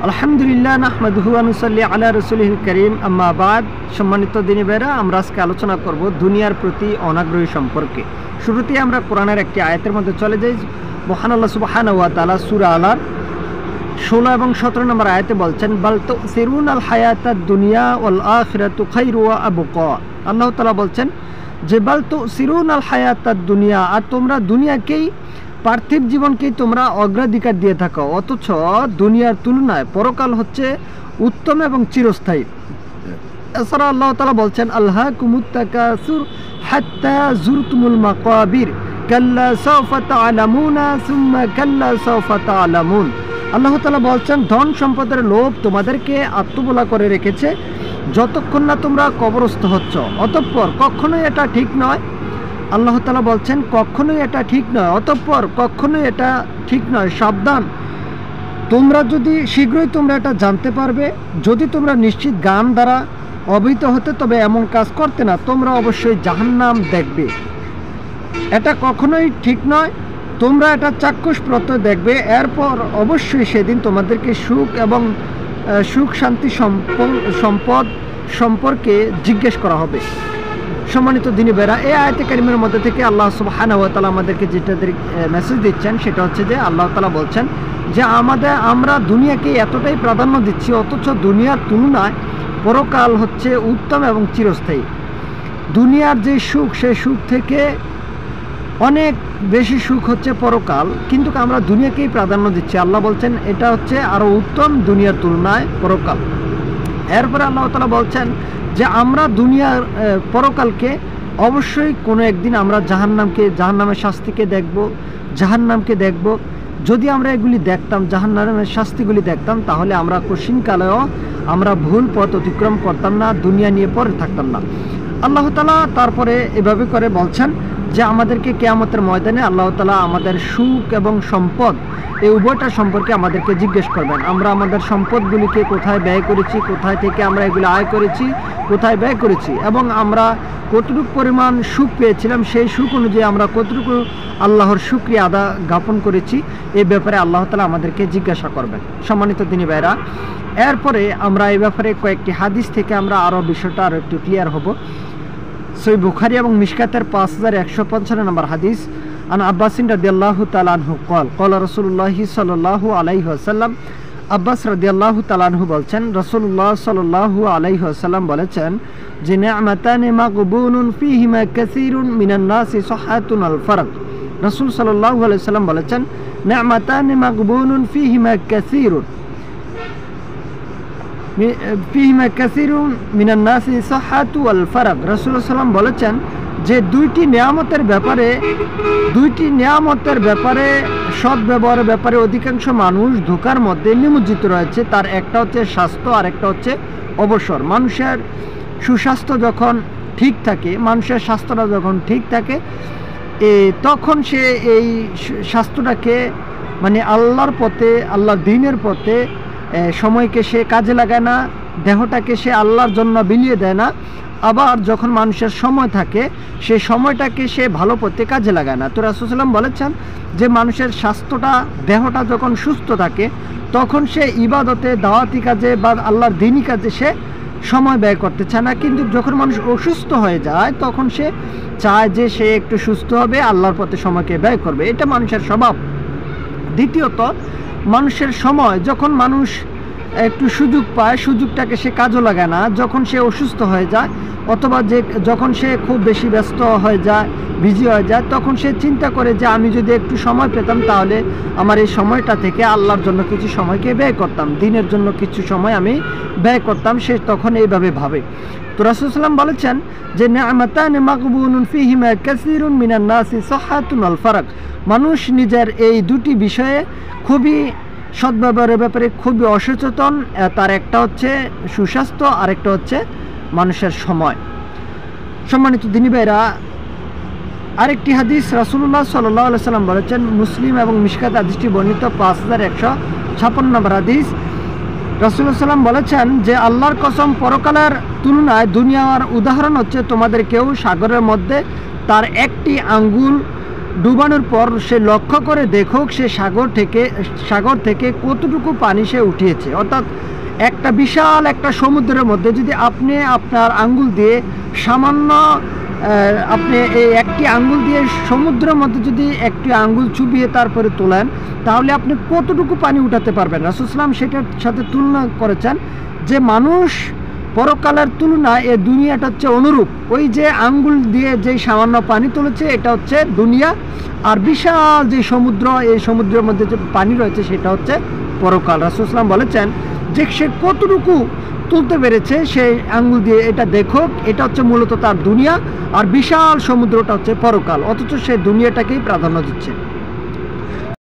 আলহামদুলিল্লাহ নাহমাদুহু ওয়া নুসাল্লি আলা রাসূলিল কারীম আম্মা বাদ। সম্মানিত দিনী ভাইরা, আমরা আজকে আলোচনা করব দুনিয়ার প্রতি অনাগ্রহী সম্পর্কে। শুরুতেই আমরা কোরআনের একটি আয়াতের মধ্যে চলে যাই। মহান আল্লাহ সুবহানাহু ওয়া তাআলা সূরা আলার 16 এবং 17 নম্বর আয়াতে বলছেন, বাল তুসিরুনাল হায়াতাদ দুনিয়া ওয়াল আখিরাতু খায়রু ওয়া আবকা। আল্লাহ তাআলা বলছেন যে বাল তুসিরুনাল হায়াতাদ দুনিয়া, আর তোমরা দুনিয়াকেই, পার্থিব জীবনকেই তোমরা অগ্রাধিকার দিয়ে থাকো, অথচ দুনিয়ার তুলনায় পরকাল হচ্ছে উত্তম এবং চিরস্থায়ী। এছাড়া আল্লাহ তাআলা বলছেন, আলহাকুমুত তাকাসুর হাত্তা জুরতুমুল মাকাবির কাল্লা সাওফা তা'লামুনা সুম্মা কাল্লা সাওফা তা'লামুন। আল্লাহ তাআলা বলছেন, ধন সম্পদের লোভ তোমাদেরকে আত্মবোলা করে রেখেছে যতক্ষণ না তোমরা কবরস্থ হচ্ছ, অতঃপর কখনোই এটা ঠিক নয়। আল্লাহ তাআলা বলছেন, কখনোই এটা ঠিক নয়, অতঃপর কখনোই এটা ঠিক নয়, সাবধান, তোমরা যদি শীঘ্রই তোমরা এটা জানতে পারবে। যদি তোমরা নিশ্চিত জ্ঞান দ্বারা অবহিত হতে তবে এমন কাজ করতে না, তোমরা অবশ্যই জাহান্নাম দেখবে। এটা কখনোই ঠিক নয়, তোমরা এটা চাক্ষুষ প্রত্যয় দেখবে, এরপর অবশ্যই সেদিন তোমাদেরকে সুখ এবং সুখ শান্তি সম্পদ সম্পর্কে জিজ্ঞেস করা হবে। সম্মানিত দিনী ভাইরা, এই আয়াতে কারিমের মধ্যে থেকে আল্লাহ সুবহানাহু ওয়া তাআলা আমাদেরকে যেটা মেসেজ দিচ্ছেন সেটা হচ্ছে যে আল্লাহ তাআলা বলছেন যে আমরা দুনিয়াকে এতটাই প্রাধান্য দিচ্ছি, অথচ দুনিয়ার তুলনায় পরকাল হচ্ছে উত্তম এবং চিরস্থায়ী। দুনিয়ার যে সুখ, সেই সুখ থেকে অনেক বেশি সুখ হচ্ছে পরকাল, কিন্তু আমরা দুনিয়াকেই প্রাধান্য দিচ্ছি। আল্লাহ বলছেন এটা হচ্ছে আরও উত্তম দুনিয়ার তুলনায় পরকাল। এরপরে আল্লাহ তাআলা বলছেন যে আমরা দুনিয়ার পরকালকে অবশ্যই কোনো একদিন আমরা জাহান্নামের শাস্তিকে দেখব, জাহান্নামকে দেখব। যদি আমরা এগুলি দেখতাম, জাহান্নামের শাস্তিগুলি দেখতাম, তাহলে আমরা কঠিনকালেও আমরা ভুল পথ অতিক্রম করতাম না, দুনিয়া নিয়ে পড়ে থাকতাম না। আল্লাহ তাআলা তারপরে এভাবে করে বলছেন যে আমাদেরকে কিয়ামতের ময়দানে আল্লাহ তাআলা আমাদের সুখ এবং সম্পদ এই উভয়টা সম্পর্কে আমাদেরকে জিজ্ঞেস করবেন। আমরা আমাদের সম্পদগুলিকে কোথায় ব্যয় করেছি, কোথায় থেকে আমরা এগুলো আয় করেছি, কোথায় ব্যয় করেছি, এবং আমরা কতটুকু পরিমাণ সুখ পেয়েছিলাম, সেই সুখ অনুযায়ী আমরা কতটুকু আল্লাহর শুকরিয়া জ্ঞাপন করেছি, এই ব্যাপারে আল্লাহ তাআলা আমাদেরকে জিজ্ঞাসা করবেন। সম্মানিত দিনী ভাইরা, এরপরে আমরা এই ব্যাপারে কয়েকটি হাদিস থেকে আমরা আরও বিষয়টা আরও একটু ক্লিয়ার হব। সহিহ বুখারী এবং মিশকাতের 5155 নম্বর হাদিস, আন আব্বাসিন রাদিয়াল্লাহু তাআলা আনহু قال قال রাসূলুল্লাহ সাল্লাল্লাহু আলাইহি ওয়াসাল্লাম। আব্বাস রাদিয়াল্লাহু তাআলা আনহু বলছেন, রাসূলুল্লাহ সাল্লাল্লাহু আলাইহি ওয়াসাল্লাম বলেছেন যে নি'মাতানি মাগবুনুন ফীহিমা কাসীরুন মিনান নাসি সাহাতুন আল ফারক। রাসূল সাল্লাল্লাহু আলাইহি ওয়াসাল্লাম বলেছেন, নি'মাতানি মাগবুনুন ফীহিমা কাসীরুন মিনান নাসি সাহাতু আল ফারাক। রাসূলুল্লাহ সাল্লাম বলেছেন যে দুইটি নিয়ামতের ব্যাপারে সদ্ব্যবহারের ব্যাপারে অধিকাংশ মানুষ ধোঁকার মধ্যে নিমজ্জিত রয়েছে। তার একটা হচ্ছে স্বাস্থ্য, আর একটা হচ্ছে অবসর। মানুষের সুস্বাস্থ্য যখন ঠিক থাকে, মানুষের স্বাস্থ্যটা যখন ঠিক থাকে, তখন সে এই স্বাস্থ্যটাকে মানে আল্লাহর পথে, আল্লাহর দ্বীনের পথে সময়কে সে কাজে লাগায় না, দেহটাকে সে আল্লাহর জন্য বিলিয়ে দেয় না। আবার যখন মানুষের সময় থাকে, সেই সময়টাকে সে ভালো পথে কাজে লাগায় না। তো রাসূল সাল্লাল্লাহু আলাইহি ওয়াসাল্লাম বলেছেন যে মানুষের স্বাস্থ্যটা, দেহটা যখন সুস্থ থাকে, তখন সে ইবাদতে, দাওয়াতি কাজে বা আল্লাহর দ্বীনি কাজে সে সময় ব্যয় করতে চায় না। কিন্তু যখন মানুষ অসুস্থ হয়ে যায়, তখন সে চায় যে সে একটু সুস্থ হবে, আল্লাহর পথে সময়কে ব্যয় করবে। এটা মানুষের স্বভাব। দ্বিতীয়ত, মানুষের সময়, যখন মানুষ একটু সুযোগ পায়, সুযোগটাকে সে কাজও লাগায় না। যখন সে অসুস্থ হয়ে যায় অথবা যখন সে খুব বেশি ব্যস্ত হয়ে যায়, বিজি হয়ে যায়, তখন সে চিন্তা করে যে আমি যদি একটু সময় পেতাম তাহলে আমার এই সময়টা থেকে আল্লাহর জন্য কিছু সময়কে ব্যয় করতাম, দ্বীনের জন্য কিছু সময় আমি ব্যয় করতাম। সে তখন এইভাবে ভাবে। তো রাসূল সাল্লাল্লাহু আলাইহি ওয়াসাল্লাম বলেছেন যে নি'মাতানি মাগবুনুন ফীহিমা কাসীরুন মিনান নাসি সাহাতুন আল ফারাক। মানুষ নিজের এই দুটি বিষয়ে খুবই সদ্ব্যবহারের ব্যাপারে খুবই অসচেতন। তার একটা হচ্ছে সুস্বাস্থ্য, আরেকটা হচ্ছে মানুষের সময়। সম্মানিত দিনী ভাইরা, আরেকটি হাদিস রাসূলুল্লাহ সাল্লাল্লাহু আলাইহি ওয়াসাল্লাম বলেছেন, মুসলিম এবং মিশকাত হাদিসটি বর্ণিত 5156 নম্বর হাদিস। রাসূলুল্লাহ সাল্লাম বলেছেন যে আল্লাহর কসম, পরকালের তুলনায় দুনিয়ার উদাহরণ হচ্ছে তোমাদের কেউ সাগরের মধ্যে তার একটি আঙ্গুল ডুবানোর পর সে লক্ষ্য করে দেখুক সে সাগর থেকে কতটুকু পানি সে উঠিয়েছে। অর্থাৎ একটা বিশাল একটা সমুদ্রের মধ্যে যদি আপনি আপনার আঙ্গুল দিয়ে সামান্য আপনি এই একটি আঙ্গুল দিয়ে সমুদ্রের মধ্যে যদি একটি আঙ্গুল চুবিয়ে তারপরে তোলেন, তাহলে আপনি কতটুকু পানি উঠাতে পারবেন। রাসূল সাল্লাল্লাহু আলাইহি ওয়াসাল্লাম সেটার সাথে তুলনা করেছেন যে মানুষ পরকালের তুলনায় এই দুনিয়াটা হচ্ছে অনুরূপ। ওই যে আঙ্গুল দিয়ে যেই সামান্য পানি তুলেছে এটা হচ্ছে দুনিয়া, আর বিশাল যে সমুদ্র, এই সমুদ্রের মধ্যে যে পানি রয়েছে সেটা হচ্ছে পরকাল। রাসূল সাল্লাল্লাহু আলাইহি ওয়াসাল্লাম বলেছেন যে সে কতটুকু তুলতে পেরেছে সেই আঙ্গুল দিয়ে এটা দেখুক, এটা হচ্ছে মূলত তার দুনিয়া, আর বিশাল সমুদ্রটা হচ্ছে পরকাল, অথচ সে দুনিয়াটাকেই প্রাধান্য দিচ্ছে।